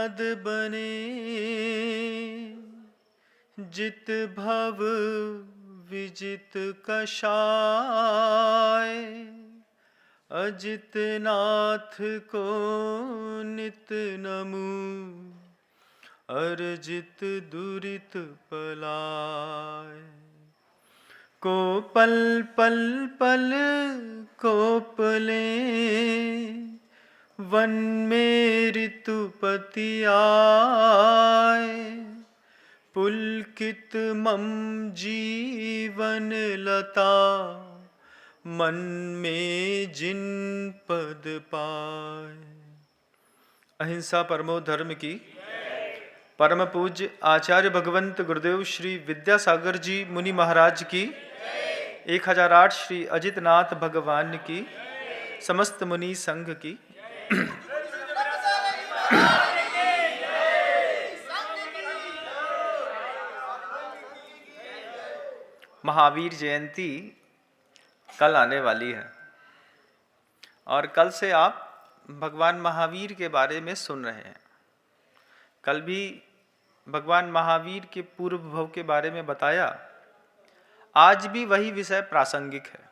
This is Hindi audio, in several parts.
नाद बने, जित भव विजित कषाय। अजित नाथ को नित नमु, अर्जित दुरित पलाय। को पल पल पल कोपले, वन में ऋतुपति आए। पुलकित मम जीवन लता, मन में जिन पद पाए। अहिंसा परमो धर्म की। परम पूज्य आचार्य भगवंत गुरुदेव श्री विद्यासागर जी मुनि महाराज की, 1008 श्री अजितनाथ भगवान की, समस्त मुनि संघ की। महावीर जयंती कल आने वाली है और कल से आप भगवान महावीर के बारे में सुन रहे हैं। कल भी भगवान महावीर के पूर्व भव के बारे में बताया। आज भी वही विषय प्रासंगिक है।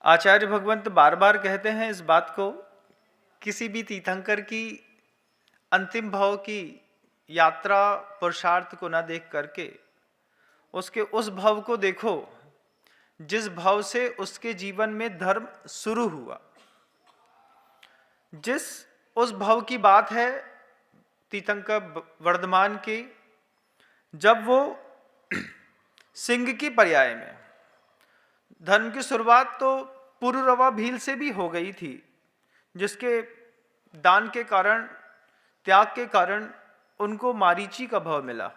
आचार्य भगवंत बार बार कहते हैं इस बात को, किसी भी तीर्थंकर की अंतिम भाव की यात्रा पुरुषार्थ को न देख करके उसके उस भाव को देखो जिस भाव से उसके जीवन में धर्म शुरू हुआ। जिस उस भाव की बात है तीर्थंकर वर्धमान की, जब वो सिंह की पर्याय में धर्म की शुरुआत तो पुरुरवा भील से भी हो गई थी, जिसके दान के कारण, त्याग के कारण उनको मारीची का भाव मिला।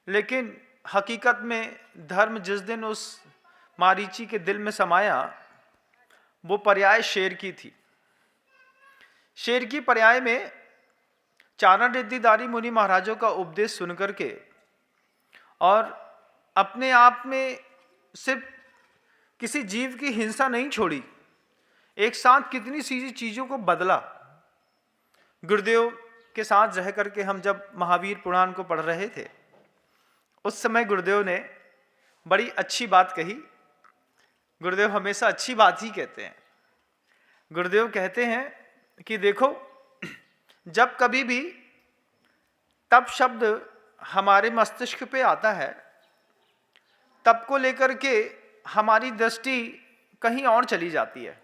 लेकिन हकीकत में धर्म जिस दिन उस मारीची के दिल में समाया, वो पर्याय शेर की थी। शेर की पर्याय में चारण रिद्धिदारी मुनि महाराजों का उपदेश सुनकर के और अपने आप में सिर्फ किसी जीव की हिंसा नहीं छोड़ी, एक साथ कितनी सी चीजों को बदला। गुरुदेव के साथ रह करके हम जब महावीर पुराण को पढ़ रहे थे, उस समय गुरुदेव ने बड़ी अच्छी बात कही। गुरुदेव हमेशा अच्छी बात ही कहते हैं। गुरुदेव कहते हैं कि देखो, जब कभी भी तप शब्द हमारे मस्तिष्क पे आता है, तप को लेकर के हमारी दृष्टि कहीं और चली जाती है।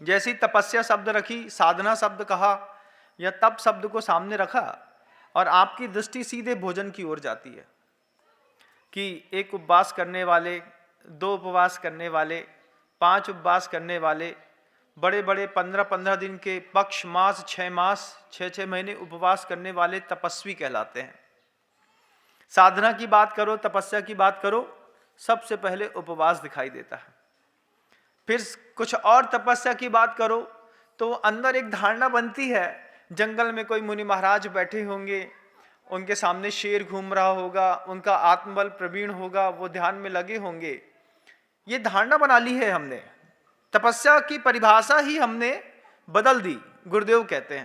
जैसी तपस्या शब्द रखी, साधना शब्द कहा या तप शब्द को सामने रखा और आपकी दृष्टि सीधे भोजन की ओर जाती है कि एक उपवास करने वाले, 2 उपवास करने वाले, 5 उपवास करने वाले, बड़े बड़े 15-15 दिन के पक्ष मास, 6 मास, 6-6 महीने उपवास करने वाले तपस्वी कहलाते हैं। साधना की बात करो, तपस्या की बात करो, सबसे पहले उपवास दिखाई देता है। फिर कुछ और तपस्या की बात करो तो अंदर एक धारणा बनती है, जंगल में कोई मुनि महाराज बैठे होंगे, उनके सामने शेर घूम रहा होगा, उनका आत्मबल प्रवीण होगा, वो ध्यान में लगे होंगे। ये धारणा बना ली है हमने, तपस्या की परिभाषा ही हमने बदल दी। गुरुदेव कहते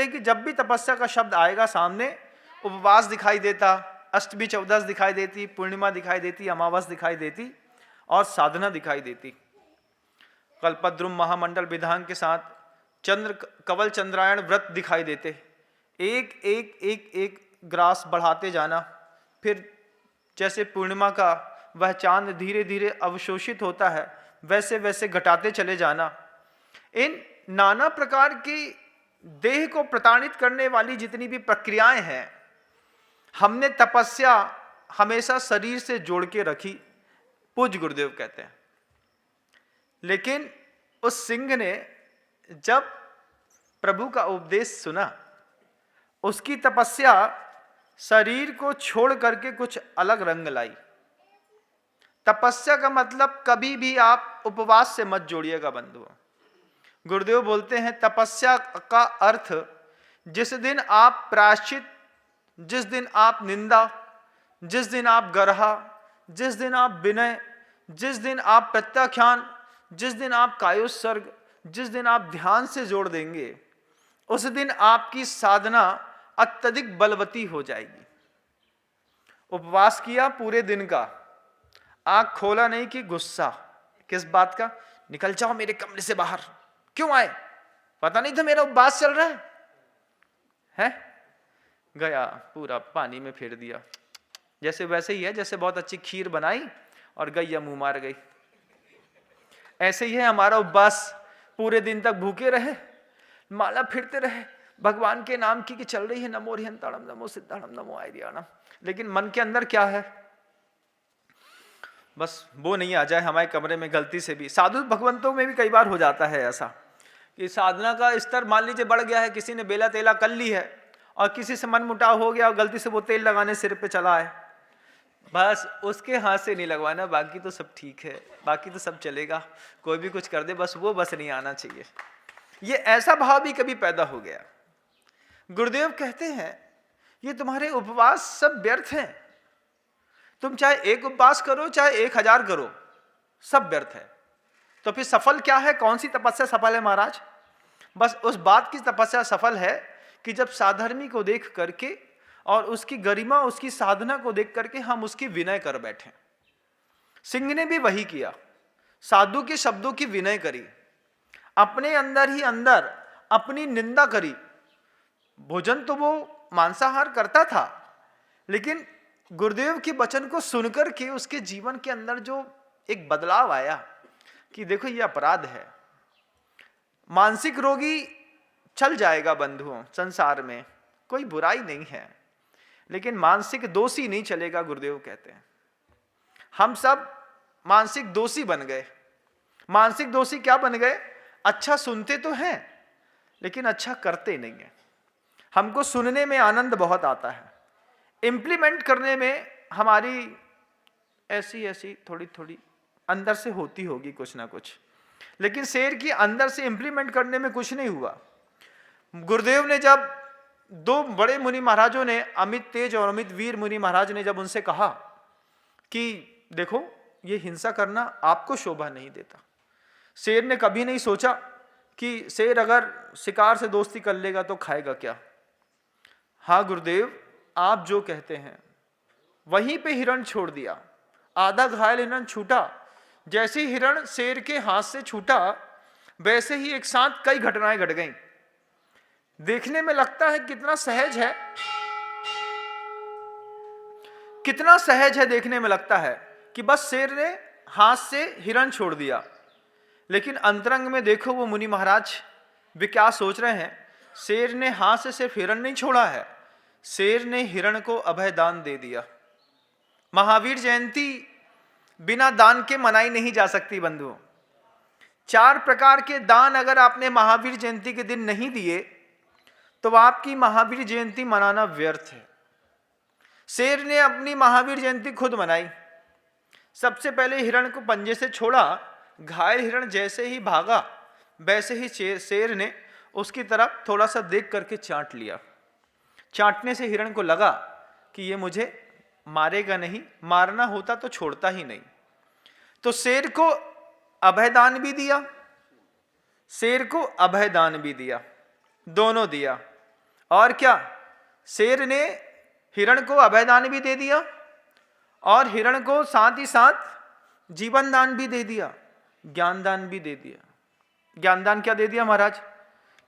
हैं कि जब भी तपस्या का शब्द आएगा सामने, उपवास दिखाई देता, अष्टमी चौदस दिखाई देती, पूर्णिमा दिखाई देती, अमावस दिखाई देती और साधना दिखाई देती। कल्पद्रुम महामंडल विधान के साथ चंद्र कवल चंद्रायण व्रत दिखाई देते। एक एक एक एक ग्रास बढ़ाते जाना, फिर जैसे पूर्णिमा का वह चांद धीरे धीरे अवशोषित होता है, वैसे वैसे घटाते चले जाना। इन नाना प्रकार की देह को प्रताड़ित करने वाली जितनी भी प्रक्रियाएं हैं, हमने तपस्या हमेशा शरीर से जोड़ के रखी, पूज्य गुरुदेव कहते हैं। लेकिन उस सिंह ने जब प्रभु का उपदेश सुना, उसकी तपस्या शरीर को छोड़ करके कुछ अलग रंग लाई। तपस्या का मतलब कभी भी आप उपवास से मत जोड़िएगा बंधुओं। गुरुदेव बोलते हैं तपस्या का अर्थ, जिस दिन आप प्रायश्चित, जिस दिन आप निंदा, जिस दिन आप गर्हा, जिस दिन आप विनय, जिस दिन आप प्रत्याख्यान, जिस दिन आप कायोत्सर्ग, जिस दिन आप ध्यान से जोड़ देंगे उस दिन आपकी साधना अत्यधिक बलवती हो जाएगी। उपवास किया पूरे दिन का, आंख खोला नहीं कि गुस्सा किस बात का, निकल जाओ मेरे कमरे से बाहर, क्यों आए, पता नहीं था मेरा उपवास चल रहा है? गया पूरा पानी में फेर दिया। जैसे वैसे ही है जैसे बहुत अच्छी खीर बनाई और गैया मुंह मार गई। ऐसे ही है हमारा उपवास, पूरे दिन तक भूखे रहे, माला फिरते रहे भगवान के नाम की कि चल रही है नमो हरिहंताणम नमो सिद्धाणम नमो आर्याणम, लेकिन मन के अंदर क्या है, बस वो नहीं आ जाए हमारे कमरे में गलती से भी। साधु भगवंतों में भी कई बार हो जाता है ऐसा कि साधना का स्तर मान लीजिए बढ़ गया है, किसी ने बेला तेला कर ली है और किसी से मन मुटाव हो गया और गलती से वो तेल लगाने सिर पे चला है, बस उसके हाथ से नहीं लगवाना, बाकी तो सब ठीक है, बाकी तो सब चलेगा, कोई भी कुछ कर दे बस वो बस नहीं आना चाहिए। ये ऐसा भाव भी कभी पैदा हो गया। गुरुदेव कहते हैं ये तुम्हारे उपवास सब व्यर्थ हैं, तुम चाहे एक उपवास करो चाहे 1000 करो, सब व्यर्थ है। तो फिर सफल क्या है, कौन सी तपस्या सफल है महाराज? बस उस बात की तपस्या सफल है कि जब साधर्मी को देख करके और उसकी गरिमा उसकी साधना को देख करके हम उसकी विनय कर बैठे। सिंह ने भी वही किया, साधु के शब्दों की विनय करी, अपने अंदर ही अंदर अपनी निंदा करी। भोजन तो वो मांसाहार करता था, लेकिन गुरुदेव के वचन को सुनकर के उसके जीवन के अंदर जो एक बदलाव आया कि देखो ये अपराध है। मानसिक रोगी चल जाएगा बंधुओं, संसार में कोई बुराई नहीं है, लेकिन मानसिक दोषी नहीं चलेगा। गुरुदेव कहते हैं हम सब मानसिक दोषी बन गए। मानसिक दोषी क्या बन गए? अच्छा सुनते तो हैं लेकिन अच्छा करते नहीं है। हमको सुनने में आनंद बहुत आता है, इम्प्लीमेंट करने में हमारी ऐसी ऐसी थोड़ी थोड़ी अंदर से होती होगी कुछ ना कुछ, लेकिन शेर की अंदर से इम्प्लीमेंट करने में कुछ नहीं हुआ। गुरुदेव ने जब दो बड़े मुनि महाराजों ने, अमित तेज और अमित वीर मुनि महाराज ने जब उनसे कहा कि देखो ये हिंसा करना आपको शोभा नहीं देता, शेर ने कभी नहीं सोचा कि शेर अगर शिकार से दोस्ती कर लेगा तो खाएगा क्या। हाँ गुरुदेव आप जो कहते हैं, वहीं पे हिरण छोड़ दिया, आधा घायल हिरण छूटा। जैसे ही हिरण शेर के हाथ से छूटा वैसे ही एक साथ कई घटनाएं घट गईं। देखने में लगता है कितना सहज है, कितना सहज है, देखने में लगता है कि बस शेर ने हाथ से हिरण छोड़ दिया, लेकिन अंतरंग में देखो वो मुनि महाराज वे क्या सोच रहे हैं। शेर ने हाथ से सिर्फ हिरण नहीं छोड़ा है, शेर ने हिरण को अभय दान दे दिया। महावीर जयंती बिना दान के मनाई नहीं जा सकती बंधुओं। 4 प्रकार के दान अगर आपने महावीर जयंती के दिन नहीं दिए तो आपकी महावीर जयंती मनाना व्यर्थ है। शेर ने अपनी महावीर जयंती खुद मनाई। सबसे पहले हिरण को पंजे से छोड़ा, घायल हिरण जैसे ही भागा वैसे ही शेर ने उसकी तरफ थोड़ा सा देख करके चाट लिया। चाटने से हिरण को लगा कि ये मुझे मारेगा नहीं, मारना होता तो छोड़ता ही नहीं। तो शेर को अभयदान भी दिया, शेर को अभयदान भी दिया, दोनों दिया। और क्या, शेर ने हिरण को अभयदान भी दे दिया और हिरण को साथ ही साथ जीवन दान भी दे दिया, ज्ञान दान भी दे दिया। ज्ञान दान क्या दे दिया महाराज?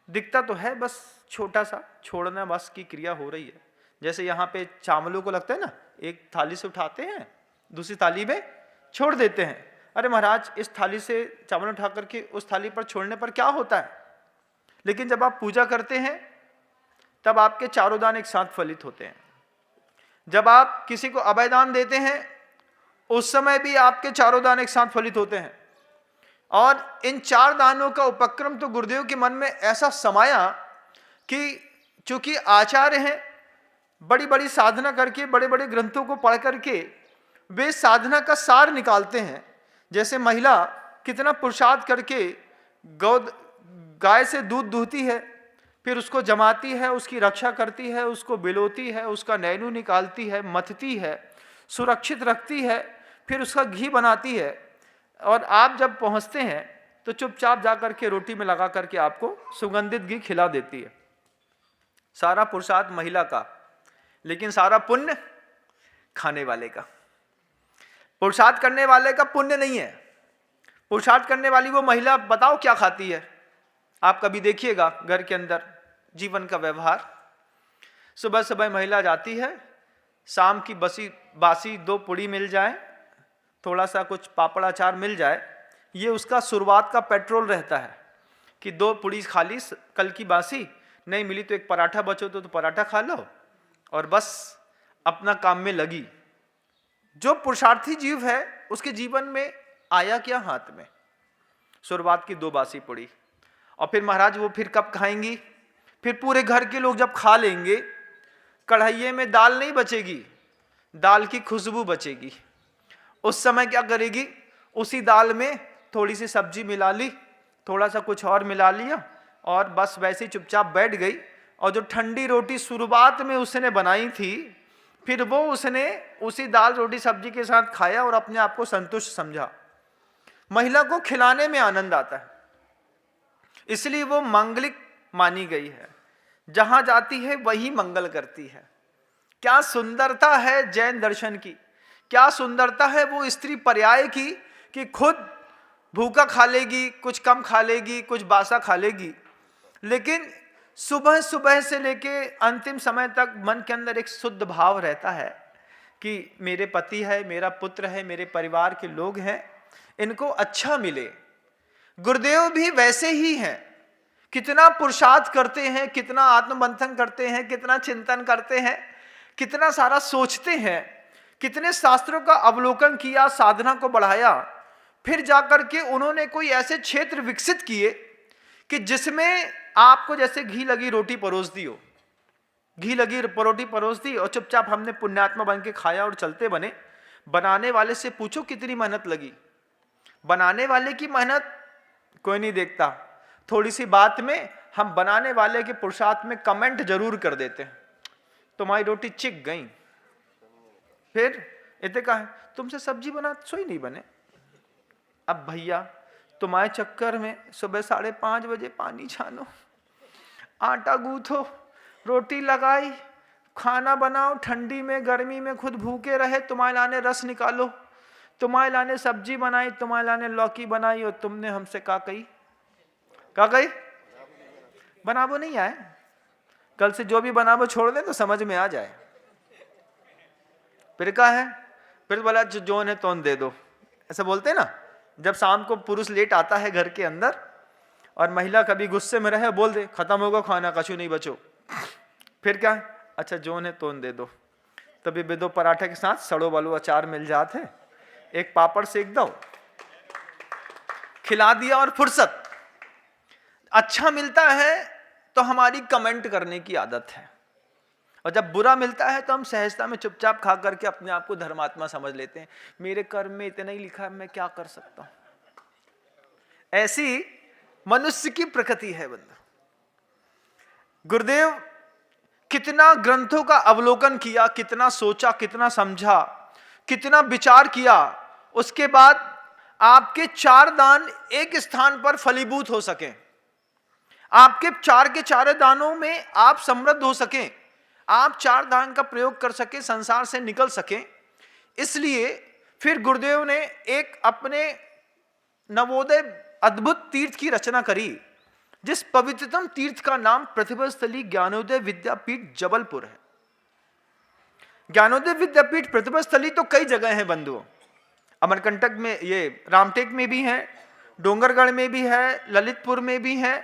दिखता तो है बस छोटा सा, छोड़ना बस की क्रिया हो रही है। जैसे यहाँ पे चावलों को लगता है ना, एक थाली से उठाते हैं दूसरी थाली में छोड़ देते हैं। अरे महाराज इस थाली से चावल उठा करके उस थाली पर छोड़ने पर क्या होता है? लेकिन जब आप पूजा करते हैं तब आपके चारों दान एक साथ फलित होते हैं। जब आप किसी को अभयदान देते हैं उस समय भी आपके चारों दान एक साथ फलित होते हैं। और इन 4 दानों का उपक्रम तो गुरुदेव के मन में ऐसा समाया कि चूंकि आचार्य हैं, बड़ी बड़ी साधना करके बड़े बड़े ग्रंथों को पढ़ करके वे साधना का सार निकालते हैं। जैसे महिला कितना पुरुषार्थ करके गाय से दूध दूहती है, फिर उसको जमाती है, उसकी रक्षा करती है, उसको बिलोती है, उसका नैनू निकालती है, मथती है, सुरक्षित रखती है, फिर उसका घी बनाती है। और आप जब पहुंचते हैं तो चुपचाप जा करके रोटी में लगा करके आपको सुगंधित घी खिला देती है। सारा पुरुषार्थ महिला का, लेकिन सारा पुण्य खाने वाले का। पुरुषार्थ करने वाले का पुण्य नहीं है। पुरुषार्थ करने वाली वो महिला बताओ क्या खाती है। आप कभी देखिएगा घर के अंदर जीवन का व्यवहार, सुबह सुबह महिला जाती है, शाम की बासी 2 पूड़ी मिल जाए, थोड़ा सा कुछ पापड़ अचार मिल जाए, ये उसका शुरुआत का पेट्रोल रहता है कि 2 पूड़ी खा ली कल की बासी, नहीं मिली तो एक पराठा बचो तो पराठा खा लो, और बस अपना काम में लगी। जो पुरुषार्थी जीव है उसके जीवन में आया क्या हाथ में? शुरुआत की 2 बासी पूड़ी। और फिर महाराज वो फिर कब खाएंगी? फिर पूरे घर के लोग जब खा लेंगे, कढ़ाइये में दाल नहीं बचेगी, दाल की खुशबू बचेगी। उस समय क्या करेगी? उसी दाल में थोड़ी सी सब्जी मिला ली, थोड़ा सा कुछ और मिला लिया, और बस वैसे ही चुपचाप बैठ गई। और जो ठंडी रोटी शुरुआत में उसने बनाई थी, फिर वो उसने उसी दाल रोटी सब्जी के साथ खाया और अपने आप को संतुष्ट समझा। महिला को खिलाने में आनंद आता है, इसलिए वो मांगलिक मानी गई है। जहां जाती है वही मंगल करती है। क्या सुंदरता है जैन दर्शन की, क्या सुंदरता है वो स्त्री पर्याय की, कि खुद भूखा खा लेगी, कुछ कम खा लेगी, कुछ बासा खा लेगी, लेकिन सुबह सुबह से लेके अंतिम समय तक मन के अंदर एक शुद्ध भाव रहता है कि मेरे पति है, मेरा पुत्र है, मेरे परिवार के लोग हैं, इनको अच्छा मिले। गुरुदेव भी वैसे ही हैं, कितना पुरुषार्थ करते हैं, कितना आत्ममंथन करते हैं, कितना चिंतन करते हैं, कितना सारा सोचते हैं, कितने शास्त्रों का अवलोकन किया, साधना को बढ़ाया, फिर जाकर के उन्होंने कोई ऐसे क्षेत्र विकसित किए कि जिसमें आपको जैसे घी लगी रोटी परोस दी हो, घी लगी रोटी परोस दी और चुपचाप हमने पुण्यात्मा बन के खाया और चलते बने। बनाने वाले से पूछो कितनी मेहनत लगी, बनाने वाले की मेहनत कोई नहीं देखता। थोड़ी सी बात में हम बनाने वाले के पुरुषार्थ में कमेंट जरूर कर देते हैं, तुम्हारी रोटी चिक गई, फिर इतने कहा तुमसे सब्जी बना सोई नहीं बने। अब भैया तुम्हारे चक्कर में सुबह 5:30 बजे पानी छानो, आटा गूंथो, रोटी लगाई, खाना बनाओ, ठंडी में गर्मी में खुद भूखे रहे, तुम्हारे लाने रस निकालो, तुम्हारे लाने सब्जी बनाई, तुम्हारे लाने लौकी बनाई, और तुमने हमसे क्या कही बनाबो नहीं आए, कल से जो भी बनाबो छोड़ दे तो समझ में आ जाए। फिर क्या है, फिर बोला जोन है तोन दे दो, ऐसा बोलते हैं ना। जब शाम को पुरुष लेट आता है घर के अंदर और महिला कभी गुस्से में रहे, बोल दे खत्म होगा खाना, कछु नहीं बचो, फिर क्या, अच्छा जोन है तोन दे दो, तभी भी 2 पराठे के साथ सड़ो वालो अचार मिल जाते, एक पापड़ सेक दो, खिला दिया और फुर्सत। अच्छा मिलता है तो हमारी कमेंट करने की आदत है, और जब बुरा मिलता है तो हम सहजता में चुपचाप खा करके अपने आप को धर्मात्मा समझ लेते हैं, मेरे कर्म में इतना ही लिखा है, मैं क्या कर सकता हूं। ऐसी मनुष्य की प्रकृति है बंधु। गुरुदेव कितना ग्रंथों का अवलोकन किया, कितना सोचा, कितना समझा, कितना विचार किया, उसके बाद आपके 4 दान एक स्थान पर फलीभूत हो सके, आपके 4 के 4 दानों में आप समृद्ध हो सके, आप 4 दान का प्रयोग कर सके, संसार से निकल सके। इसलिए फिर गुरुदेव ने एक अपने नवोदय अद्भुत तीर्थ की रचना करी, जिस पवित्रतम तीर्थ का नाम प्रतिभा स्थली ज्ञानोदय विद्यापीठ जबलपुर है। ज्ञानोदय विद्यापीठ प्रतिभा स्थली तो कई जगह हैं बंधुओं, अमरकंटक में, ये रामटेक में भी है, डोंगरगढ़ में भी है, ललितपुर में भी है,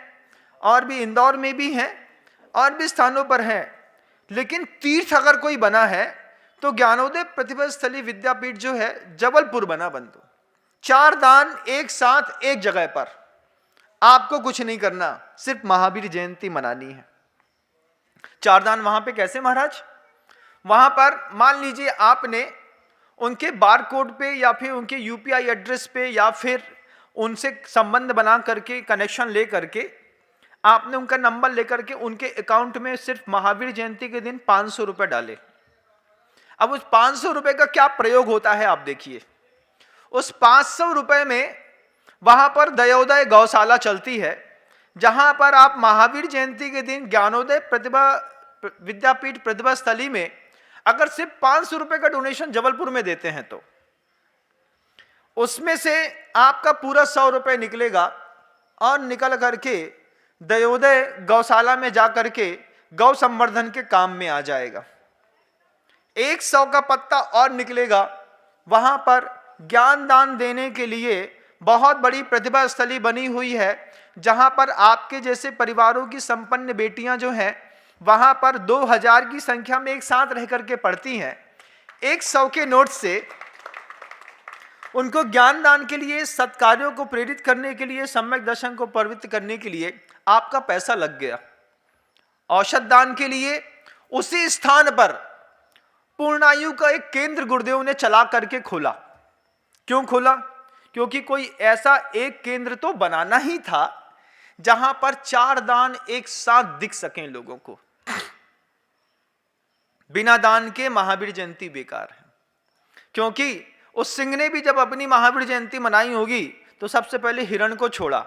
और भी इंदौर में भी है, और भी स्थानों पर है। लेकिन तीर्थ अगर कोई बना है तो ज्ञानोदय प्रतिभा स्थली विद्यापीठ जो है जबलपुर बना बंधु। 4 दान एक साथ एक जगह पर, आपको कुछ नहीं करना, सिर्फ महावीर जयंती मनानी है। 4 दान वहां पे कैसे महाराज? वहां पर मान लीजिए आपने उनके बार कोड पे या फिर उनके यूपीआई एड्रेस पे या फिर उनसे संबंध बना करके, कनेक्शन ले करके, आपने उनका नंबर लेकर के उनके अकाउंट में सिर्फ महावीर जयंती के दिन 500 रुपए डाले। अब उस 500 रुपए का क्या प्रयोग होता है आप देखिए। उस 500 रुपए में वहां पर दयोदय गौशाला चलती है, जहां पर आप महावीर जयंती के दिन ज्ञानोदय प्रतिभा विद्यापीठ प्रतिभा स्थली में अगर सिर्फ 500 रुपए का डोनेशन जबलपुर में देते हैं तो उसमें से आपका पूरा 100 रुपए निकलेगा और निकल करके दयोदय गौशाला में जाकर के गौ संवर्धन के काम में आ जाएगा। 100 का पत्ता और निकलेगा, वहां पर ज्ञान दान देने के लिए बहुत बड़ी प्रतिभा स्थली बनी हुई है, जहां पर आपके जैसे परिवारों की संपन्न बेटियां जो हैं वहां पर 2000 की संख्या में एक साथ रह करके पढ़ती हैं। 100 के नोट से उनको ज्ञान दान के लिए, सत्कार्यों को प्रेरित करने के लिए, सम्यक दर्शन को प्रवृत्त करने के लिए आपका पैसा लग गया। औषध दान के लिए उसी स्थान पर पूर्णायु का एक केंद्र गुरुदेव ने चला करके खोला। क्यों खोला? क्योंकि कोई ऐसा एक केंद्र तो बनाना ही था जहां पर 4 दान एक साथ दिख सकें लोगों को। बिना दान के महावीर जयंती बेकार है। क्योंकि उस सिंह ने भी जब अपनी महावीर जयंती मनाई होगी तो सबसे पहले हिरण को छोड़ा,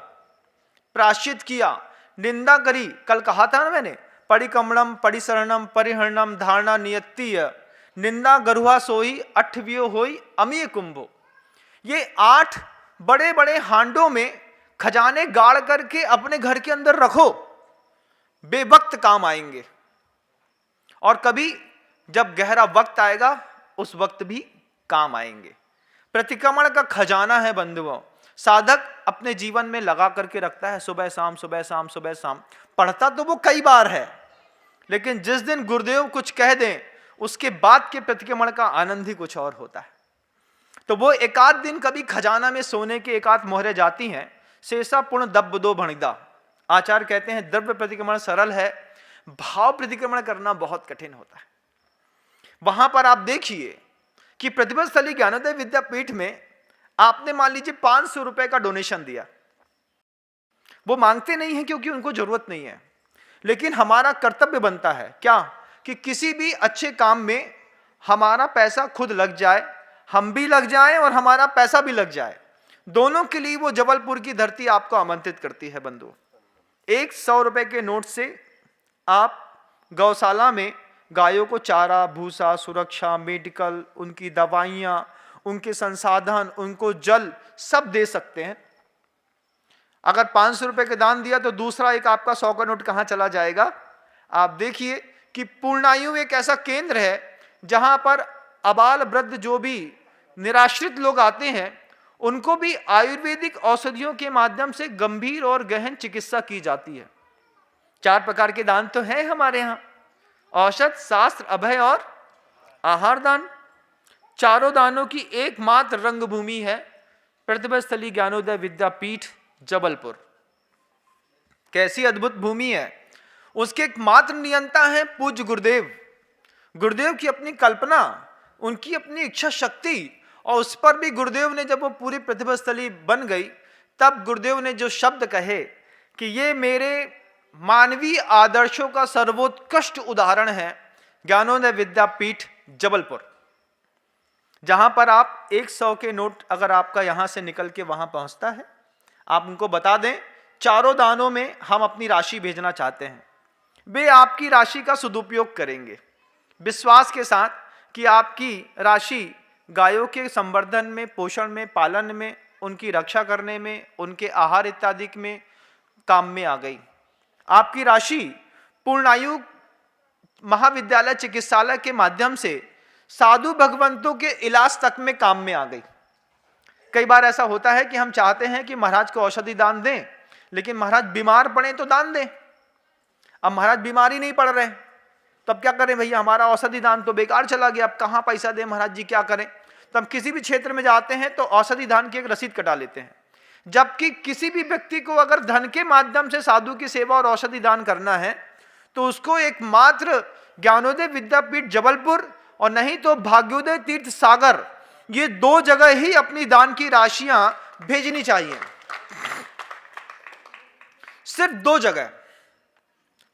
प्राश्चित किया, निंदा करी। कल कहा था ना मैंने, परिकमणम परिसरणम परिहरणम धारणा नियत्तीय निंदा गरुहा सोई 8वियो होई अमीय कुंभो। ये 8 बड़े बड़े हांडों में खजाने गाड़ करके अपने घर के अंदर रखो, बेवक्त काम आएंगे। और कभी जब गहरा वक्त आएगा उस वक्त भी काम आएंगे। प्रतिक्रमण का खजाना है बंधुओं, साधक अपने जीवन में लगा करके रखता है, सुबह शाम सुबह शाम सुबह शाम। पढ़ता तो वो कई बार है, लेकिन जिस दिन गुरुदेव कुछ कह दें उसके बाद के प्रतिक्रमण का आनंद ही कुछ और होता है। तो वो एकाध दिन कभी खजाना में सोने के एकाध मोहरे जाती हैं। शेषा पूर्ण दब्ब दो भणिदा। आचार्य कहते हैं द्रव्य प्रतिक्रमण सरल है, भाव प्रतिक्रमण करना बहुत कठिन होता है। वहां पर आप देखिए कि प्रतिभा स्थली ज्ञानोदय विद्यापीठ में आपने मान लीजिए 500 रुपए का डोनेशन दिया। वो मांगते नहीं है क्योंकि उनको जरूरत नहीं है, लेकिन हमारा कर्तव्य बनता है क्या कि किसी भी अच्छे काम में हमारा पैसा खुद लग जाए, हम भी लग जाएं और हमारा पैसा भी लग जाए। दोनों के लिए वो जबलपुर की धरती आपको आमंत्रित करती है बंधु। 100 रुपए के नोट से आप गौशाला में गायों को चारा, भूसा, सुरक्षा, मेडिकल, उनकी दवाइयाँ, उनके संसाधन, उनको जल सब दे सकते हैं। अगर 500 रुपए का दान दिया तो दूसरा एक आपका 100 का नोट कहाँ चला जाएगा? आप देखिए कि पूर्णायु एक ऐसा केंद्र है जहां पर अबाल वृद्ध जो भी निराश्रित लोग आते हैं उनको भी आयुर्वेदिक औषधियों के माध्यम से गंभीर और गहन चिकित्सा की जाती है। 4 प्रकार के दान तो हैं हमारे यहाँ, औषध, शास्त्र, अभय और आहार दान। चारों दानों की एकमात्र रंगभूमि है प्रतिभा स्थली ज्ञानोदय विद्यापीठ जबलपुर। कैसी अद्भुत भूमि है! उसके एकमात्र नियंता है पूज्य गुरुदेव। गुरुदेव की अपनी कल्पना, उनकी अपनी इच्छा शक्ति, और उस पर भी गुरुदेव ने जब वो पूरी प्रतिभा स्थली बन गई तब गुरुदेव ने जो शब्द कहे कि ये मेरे मानवीय आदर्शों का सर्वोत्कृष्ट उदाहरण है ज्ञानोदय विद्यापीठ जबलपुर। जहां पर आप 100 के नोट अगर आपका यहां से निकल के वहां पहुंचता है, आप उनको बता दें चारों दानों में हम अपनी राशि भेजना चाहते हैं, वे आपकी राशि का सदुपयोग करेंगे विश्वास के साथ कि आपकी राशि गायों के संवर्धन में, पोषण में, पालन में, उनकी रक्षा करने में, उनके आहार इत्यादि में काम में आ गई। आपकी राशि पूर्णायु महाविद्यालय चिकित्सालय के माध्यम से साधु भगवंतों के इलाज तक में काम में आ गई। कई बार ऐसा होता है कि हम चाहते हैं कि महाराज को औषधि दान दें, लेकिन महाराज बीमार पड़े तो दान दें। अब महाराज बीमार ही नहीं पड़ रहे, तब क्या करें भैया, हमारा औषधि दान तो बेकार चला गया, अब कहाँ पैसा दें महाराज जी, क्या करें? तो हम किसी भी क्षेत्र में जाते हैं तो औषधि दान की एक रसीद कटा लेते हैं। जबकि किसी भी व्यक्ति को अगर धन के माध्यम से साधु की सेवा और औषधि दान करना है तो उसको एकमात्र ज्ञानोदय विद्यापीठ जबलपुर और नहीं तो भाग्योदय तीर्थ सागर, ये 2 जगह ही अपनी दान की राशियां भेजनी चाहिए, सिर्फ 2 जगह।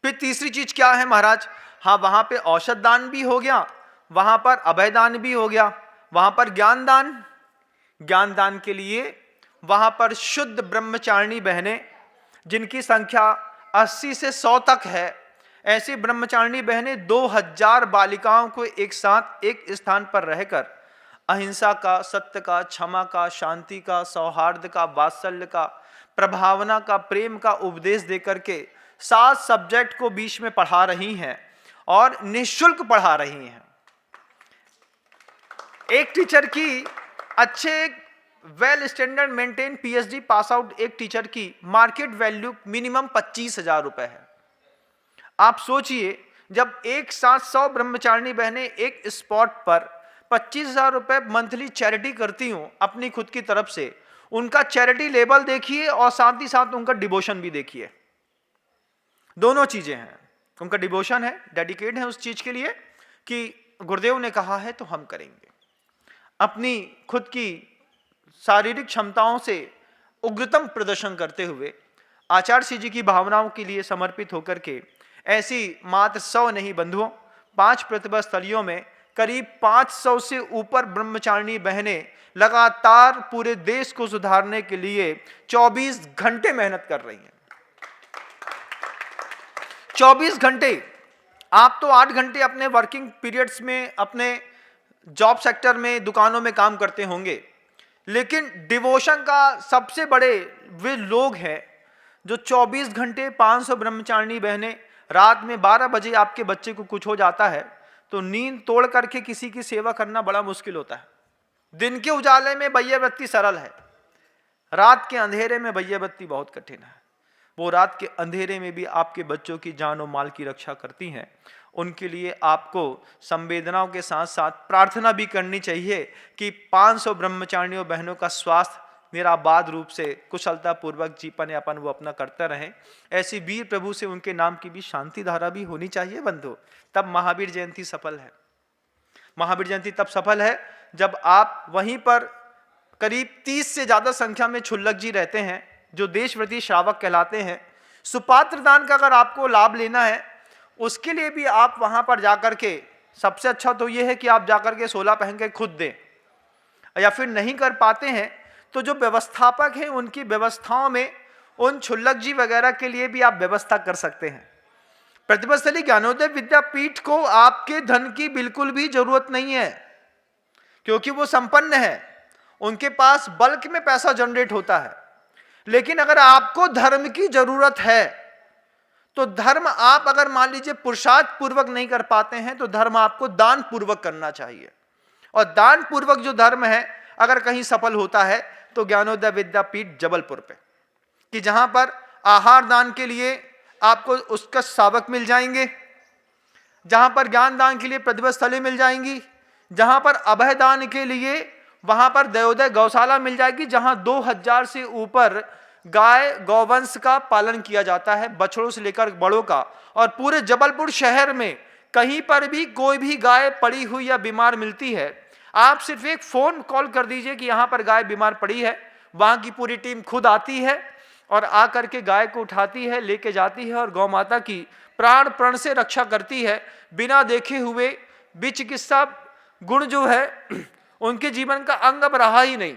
फिर तीसरी चीज क्या है महाराज? हाँ, वहां पे औषध दान भी हो गया, वहां पर अभय दान भी हो गया, वहां पर ज्ञान दान। ज्ञान दान के लिए वहां पर शुद्ध ब्रह्मचारिणी बहनें, जिनकी संख्या 80 से 100 तक है, ऐसी ब्रह्मचारिणी बहनें 2000 बालिकाओं को एक साथ एक स्थान पर रहकर अहिंसा का, सत्य का, क्षमा का, शांति का, सौहार्द का, वात्सल्य का, प्रभावना का, प्रेम का उपदेश देकर के 7 सब्जेक्ट को बीच में पढ़ा रही हैं और निःशुल्क पढ़ा रही हैं। एक टीचर की अच्छे well standard maintain PhD pass out एक टीचर की मार्केट वैल्यू मिनिमम 25,000 रुपए है। आप सोचिए, जब एक साथ 100 ब्रह्मचारिणी बहनें एक स्पॉट पर 25,000 रुपए मंथली चैरिटी करती हूं अपनी खुद की तरफ से, उनका चैरिटी लेवल देखिए और साथ ही साथ उनका डिवोशन भी देखिए। दोनों चीजें हैं, उनका डिवोशन है, डेडिकेट है उस चीज के लिए कि गुरुदेव ने कहा है तो हम करेंगे। अपनी खुद की शारीरिक क्षमताओं से उग्रतम प्रदर्शन करते हुए आचार्य श्री जी की भावनाओं के लिए समर्पित होकर के ऐसी मात्र 100 नहीं बंधुओं, 5 प्रतिभा स्थलियों में करीब 500 से ऊपर ब्रह्मचारिणी बहनें लगातार पूरे देश को सुधारने के लिए 24 घंटे मेहनत कर रही हैं। 24 घंटे। आप तो 8 घंटे अपने वर्किंग पीरियड्स में अपने जॉब सेक्टर में, दुकानों में काम करते होंगे, लेकिन डिवोशन का सबसे बड़े वे लोग हैं जो 24 घंटे 500 ब्रह्मचारिणी बहनें, रात में 12 बजे आपके बच्चे को कुछ हो जाता है तो नींद तोड़ करके किसी की सेवा करना बड़ा मुश्किल होता है। दिन के उजाले में बैया बत्ती सरल है, रात के अंधेरे में बैया बत्ती बहुत कठिन है। वो रात के अंधेरे में भी आपके बच्चों की जान और माल की रक्षा करती हैं। उनके लिए आपको संवेदनाओं के साथ साथ प्रार्थना भी करनी चाहिए कि 500 ब्रह्मचारिणियों बहनों का स्वास्थ्य निराबाद रूप से कुशलता पूर्वक जीवन यापन वो अपना करते रहें। ऐसी वीर प्रभु से उनके नाम की भी शांति धारा भी होनी चाहिए बंधु, तब महावीर जयंती सफल है। महावीर जयंती तब सफल है जब आप वहीं पर करीब 30 से ज्यादा संख्या में क्षुल्लक जी रहते हैं जो देशव्रती श्रावक कहलाते हैं। सुपात्र दान का अगर आपको लाभ लेना है उसके लिए भी आप वहां पर जाकर के, सबसे अच्छा तो यह है कि आप जाकर के 16 पहन के खुद दें, या फिर नहीं कर पाते हैं तो जो व्यवस्थापक हैं उनकी व्यवस्थाओं में उन क्षुल्लक जी वगैरह के लिए भी आप व्यवस्था कर सकते हैं। प्रतिभास्थली ज्ञानोदय विद्यापीठ को आपके धन की बिल्कुल भी जरूरत नहीं है, क्योंकि वो संपन्न है, उनके पास बल्क में पैसा जनरेट होता है। लेकिन अगर आपको धर्म की जरूरत है तो धर्म आप अगर मान लीजिए पुरुषार्थ पूर्वक नहीं कर पाते हैं तो धर्म आपको दान पूर्वक करना चाहिए। और दान पूर्वक जो धर्म है अगर कहीं सफल होता है तो ज्ञानोदय विद्यापीठ जबलपुर पे, कि जहां पर आहार दान के लिए आपको उसका सावक मिल जाएंगे, जहां पर ज्ञान दान के लिए प्रतिभा स्थली मिल जाएंगी, जहां पर अभय दान के लिए वहां पर दयोदय गौशाला मिल जाएगी, जहां 2000 से ऊपर गाय गौवंश का पालन किया जाता है, बछड़ों से लेकर बड़ों का। और पूरे जबलपुर शहर में कहीं पर भी कोई भी गाय पड़ी हुई या बीमार मिलती है, आप सिर्फ एक फोन कॉल कर दीजिए कि यहां पर गाय बीमार पड़ी है, वहां की पूरी टीम खुद आती है और आकर के गाय को उठाती है, लेके जाती है और गौ माता की प्राण प्रण से रक्षा करती है, बिना देखे हुए। भी चिकित्सा गुण जो है उनके जीवन का अंग अब रहा ही नहीं।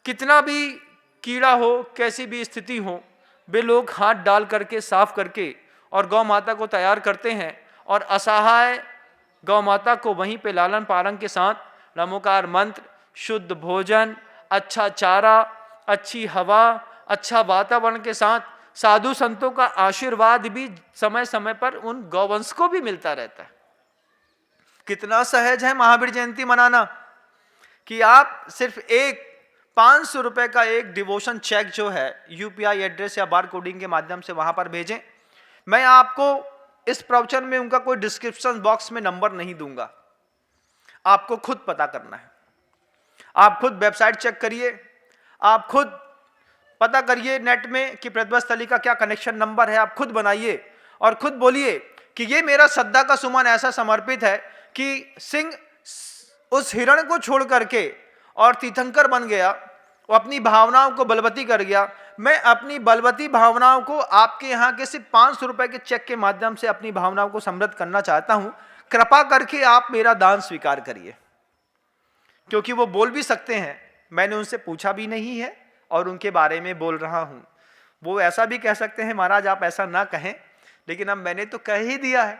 कितना भी कीड़ा हो, कैसी भी स्थिति हो, वे लोग हाथ डाल करके साफ करके और गौ माता को तैयार करते हैं और असहाय गौ माता को वहीं पे लालन पालन के साथ नमोकार मंत्र, शुद्ध भोजन, अच्छा चारा, अच्छी हवा, अच्छा वातावरण के साथ साधु संतों का आशीर्वाद भी समय समय पर उन गौवंश को भी मिलता रहता है। कितना सहज है महावीर जयंती मनाना कि आप सिर्फ एक 500 रुपए का एक डिवोशन चेक जो है यूपीआई एड्रेस या बार कोडिंग के माध्यम से वहां पर भेजें। मैं आपको इस प्रवचन में उनका कोई डिस्क्रिप्शन बॉक्स में नंबर नहीं दूंगा, आपको खुद पता करना है। आप खुद वेबसाइट चेक करिए, आप खुद पता करिए नेट में कि प्रतिभा स्थली का क्या कनेक्शन नंबर है, आप खुद बनाइए और खुद बोलिए कि ये मेरा श्रद्धा का सुमन ऐसा समर्पित है कि सिंह उस हिरण को छोड़ करके और तीर्थंकर बन गया, वो अपनी भावनाओं को बलवती कर गया। मैं अपनी बलवती भावनाओं को आपके यहाँ के सिर्फ 500 रुपए के चेक के माध्यम से अपनी भावनाओं को समृद्ध करना चाहता हूं, कृपा करके आप मेरा दान स्वीकार करिए। क्योंकि वो बोल भी सकते हैं मैंने उनसे पूछा भी नहीं है और उनके बारे में बोल रहा हूं। वो ऐसा भी कह सकते हैं, महाराज आप ऐसा ना कहें, लेकिन अब मैंने तो कह ही दिया है।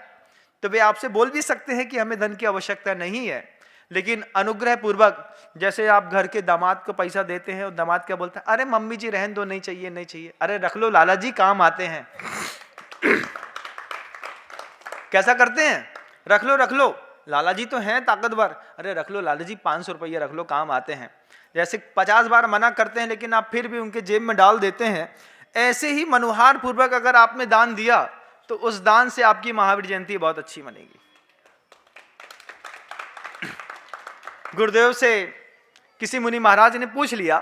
तो वे आपसे बोल भी सकते हैं कि हमें धन की आवश्यकता नहीं है, लेकिन अनुग्रह पूर्वक, जैसे आप घर के दामाद को पैसा देते हैं और दामाद क्या बोलता है, अरे मम्मी जी रहन दो, नहीं चाहिए नहीं चाहिए, अरे रख लो लाला जी काम आते हैं। कैसा करते हैं, रख लो लाला जी तो हैं ताकतवर, अरे रख लो लाला जी 500 रुपये रख लो काम आते हैं। जैसे 50 बार मना करते हैं लेकिन आप फिर भी उनके जेब में डाल देते हैं, ऐसे ही मनुहार पूर्वक अगर आपने दान दिया तो उस दान से आपकी महावीर जयंती बहुत अच्छी बनेगी। गुरुदेव से किसी मुनि महाराज ने पूछ लिया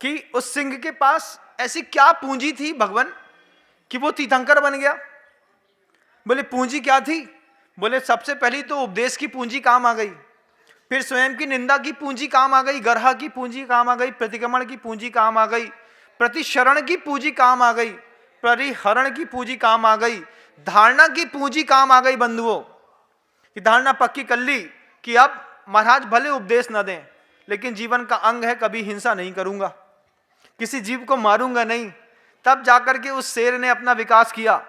कि उस सिंह के पास ऐसी क्या पूंजी थी भगवान कि वो तीर्थंकर बन गया। बोले पूंजी क्या थी? बोले सबसे पहली तो उपदेश की पूंजी काम आ गई, फिर स्वयं की निंदा की पूंजी काम आ गई, गर्हा की पूंजी काम आ गई, प्रतिक्रमण की पूंजी काम आ गई, प्रतिशरण की पूंजी काम आ गई, परिहरण की पूंजी काम आ गई, धारणा की पूंजी काम आ गई। बंधुओं कि धारणा पक्की कर ली कि अब महाराज भले उपदेश न दें लेकिन जीवन का अंग है, कभी हिंसा नहीं करूंगा, किसी जीव को मारूंगा नहीं। तब जाकर के उस शेर ने अपना विकास किया।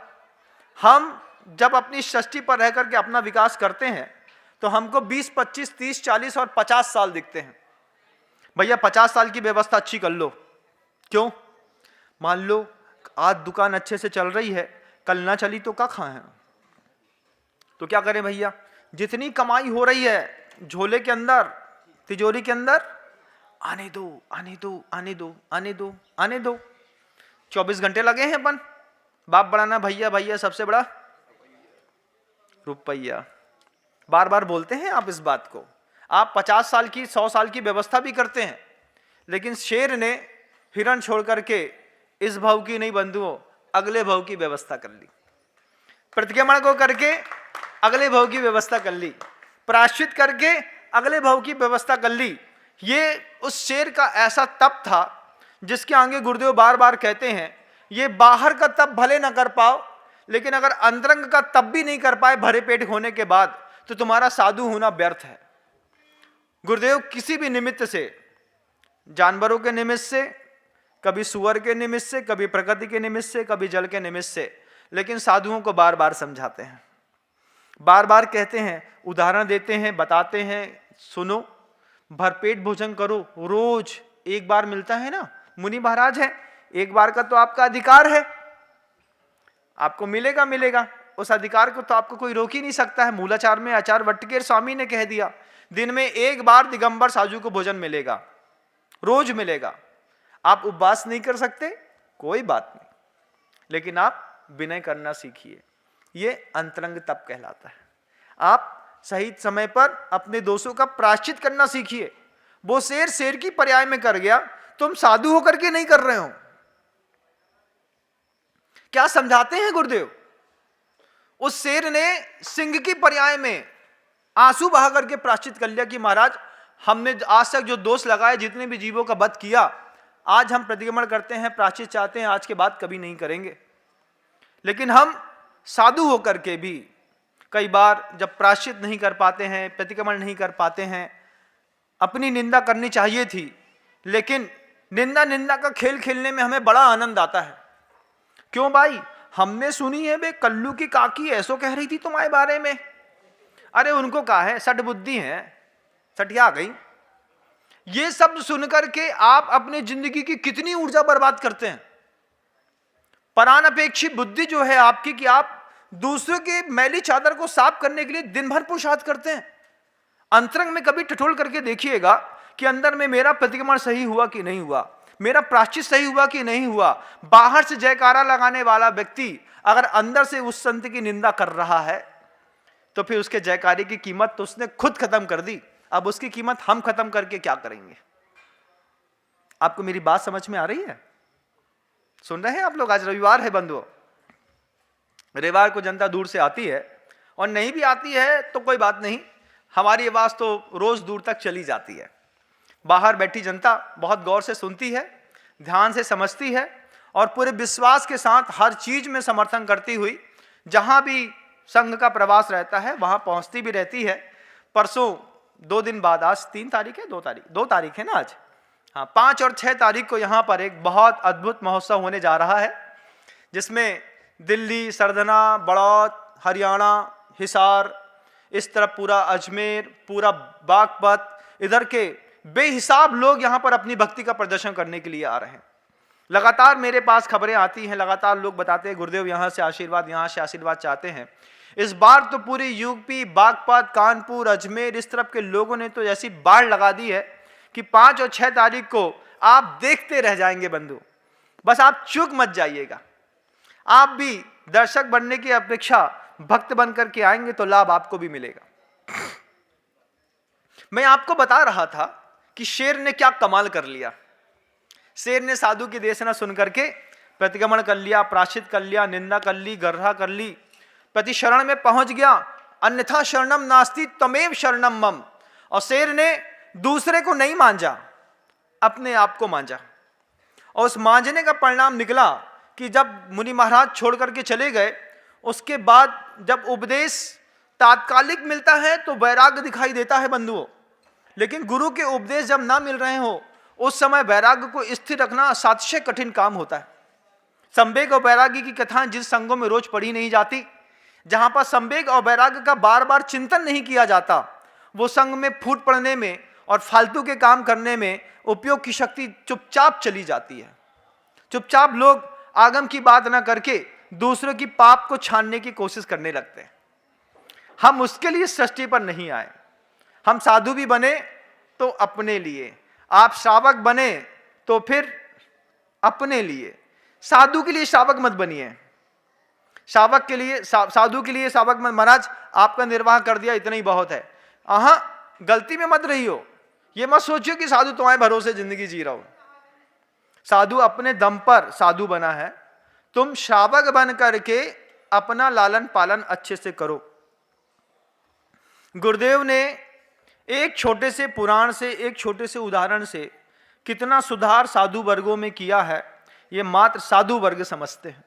हम जब अपनी षष्ठी पर रह करके अपना विकास करते हैं तो हमको 20, 25, 30, 40 और 50 साल दिखते हैं। भैया 50 साल की व्यवस्था अच्छी कर लो। क्यों? मान लो आज दुकान अच्छे से चल रही है, कल ना चली तो क्या खाएं? तो क्या करें भैया, जितनी कमाई हो रही है झोले के अंदर, तिजोरी के अंदर, आने दो आने दो आने दो आने दो आने दो। 24 घंटे लगे हैं अपन, बाप बढ़ाना भैया भैया सबसे बड़ा रुपया। बार बार बोलते हैं आप इस बात को। आप 50 साल की 100 साल की व्यवस्था भी करते हैं, लेकिन शेर ने हिरण छोड़ करके इस भाव की नहीं बंधुओं, अगले भाव की व्यवस्था कर ली। प्रतिक्रमण को करके अगले भाव की व्यवस्था कर ली, प्रायश्चित करके अगले भाव की व्यवस्था कर ली। ये उस शेर का ऐसा तप था जिसके आगे गुरुदेव बार बार कहते हैं, ये बाहर का तप भले ना कर पाओ, लेकिन अगर अंतरंग का तप भी नहीं कर पाए भरे पेट होने के बाद, तो तुम्हारा साधु होना व्यर्थ है। गुरुदेव किसी भी निमित्त से, जानवरों के निमित्त से, कभी सुअर के निमित्त से, कभी प्रकृति के निमित्त से, कभी जल के निमित्त से, लेकिन साधुओं को बार बार समझाते हैं, बार बार कहते हैं, उदाहरण देते हैं, बताते हैं, सुनो भरपेट भोजन करो। रोज एक बार मिलता है ना, मुनि महाराज है, एक बार का तो आपका अधिकार है, आपको मिलेगा मिलेगा, उस अधिकार को तो आपको कोई रोक ही नहीं सकता है। मूलाचार में आचार्य वट्टकेर स्वामी ने कह दिया, दिन में एक बार दिगंबर साधु को भोजन मिलेगा, रोज मिलेगा। आप उपवास नहीं कर सकते, कोई बात नहीं, लेकिन आप विनय करना सीखिए, ये अंतरंग तप कहलाता है। आप सही समय पर अपने दोषों का प्रायश्चित करना सीखिए। वो शेर शेर की पर्याय में कर गया, तुम साधु होकर के नहीं कर रहे हो। क्या समझाते हैं गुरुदेव? उस शेर ने सिंह की पर्याय में आंसू बहा करके प्रायश्चित कर लिया कि महाराज हमने आज तक जो दोष लगाए, जितने भी जीवों का वध किया, आज हम प्रतिक्रमण करते हैं, प्रायश्चित चाहते हैं, आज के बाद कभी नहीं करेंगे। लेकिन हम साधु होकर के भी कई बार जब प्रायश्चित नहीं कर पाते हैं, प्रतिक्रमण नहीं कर पाते हैं, अपनी निंदा करनी चाहिए थी, लेकिन निंदा का खेल खेलने में हमें बड़ा आनंद आता है। क्यों भाई? हमने सुनी है बे कल्लू की काकी ऐसो कह रही थी तुम्हारे बारे में। अरे उनको कहा है, सट बुद्धि है, सटिया गई। ये शब्द सुनकर के आप अपनी जिंदगी की कितनी ऊर्जा बर्बाद करते हैं। परानपेक्षी बुद्धि जो है आपकी, कि आप दूसरों की मैली चादर को साफ करने के लिए दिन भर पुरुषार्थ करते हैं। अंतरंग में कभी टटोल करके देखिएगा कि अंदर में मेरा प्रतिक्रमण सही हुआ कि नहीं हुआ, मेरा प्रायश्चित सही हुआ कि नहीं हुआ। बाहर से जयकारा लगाने वाला व्यक्ति अगर अंदर से उस संत की निंदा कर रहा है तो फिर उसके जयकारे की कीमत तो उसने खुद खत्म कर दी, अब उसकी कीमत हम खत्म करके क्या करेंगे? आपको मेरी बात समझ में आ रही है? सुन रहे हैं आप लोग? आज रविवार है बंधुओं, रविवार को जनता दूर से आती है, और नहीं भी आती है तो कोई बात नहीं, हमारी आवाज तो रोज दूर तक चली जाती है। बाहर बैठी जनता बहुत गौर से सुनती है, ध्यान से समझती है, और पूरे विश्वास के साथ हर चीज में समर्थन करती हुई जहां भी संघ का प्रवास रहता है वहां पहुंचती भी रहती है। परसों 2 दिन बाद, आज 3 तारीख है, 2 तारीख है ना आज, हाँ, 5 और 6 तारीख को यहाँ पर एक बहुत अद्भुत महोत्सव होने जा रहा है, जिसमें दिल्ली, सरदना, बड़ौद, हरियाणा, हिसार, इस तरफ पूरा अजमेर, पूरा बागपत, इधर के बेहिसाब लोग यहाँ पर अपनी भक्ति का प्रदर्शन करने के लिए आ रहे हैं। लगातार मेरे पास खबरें आती हैं, लगातार लोग बताते हैं गुरुदेव यहाँ से आशीर्वाद चाहते हैं। इस बार तो पूरी यूपी, बागपत, कानपुर, अजमेर, इस तरफ के लोगों ने तो ऐसी बाढ़ लगा दी है कि 5 और 6 तारीख को आप देखते रह जाएंगे बंधु। बस आप चूक मत जाइएगा। आप भी दर्शक बनने की अपेक्षा भक्त बनकर के आएंगे तो लाभ आपको भी मिलेगा। मैं आपको बता रहा था कि शेर ने क्या कमाल कर लिया। शेर ने साधु की देशना सुन करके प्रतिक्रमण कर लिया, प्राश्चित कर लिया, निंदा कर ली, गर्हा कर ली, प्रति शरण में पहुंच गया। अन्यथा शरणम नास्ति तमेव शरणम मम। और शेर ने दूसरे को नहीं मांझा, अपने आप को मांझा। और उस मांझने का परिणाम निकला कि जब मुनि महाराज छोड़ करके चले गए, उसके बाद जब उपदेश तात्कालिक मिलता है तो वैराग्य दिखाई देता है बंधुओं, लेकिन गुरु के उपदेश जब ना मिल रहे हो उस समय वैराग्य को स्थिर रखना सातिशय कठिन काम होता है। संवेग और वैराग्य की कथाएं जिस संघों में रोज पढ़ी नहीं जाती, जहां पर संवेग और वैराग्य का बार बार चिंतन नहीं किया जाता, वो संघ में फूट पड़ने में और फालतू के काम करने में उपयोग की शक्ति चुपचाप चली जाती है। चुपचाप लोग आगम की बात ना करके दूसरों की पाप को छानने की कोशिश करने लगते हैं। हम उसके लिए सृष्टि पर नहीं आए। हम साधु भी बने तो अपने लिए, आप श्रावक बने तो फिर अपने लिए। साधु के लिए श्रावक मत बनिए, श्रावक के लिए साधु के लिए श्रावक मत। महाराज आपका निर्वाह कर दिया, इतना ही बहुत है। गलती में मत रही हो। ये मत सोचियो कि साधु तुम्हारे भरोसे जिंदगी जी रहा हो। साधु अपने दम पर साधु बना है। तुम श्रावक बन करके अपना लालन पालन अच्छे से करो। गुरुदेव ने एक छोटे से पुराण से, एक छोटे से उदाहरण से कितना सुधार साधु वर्गों में किया है, ये मात्र साधु वर्ग समझते हैं,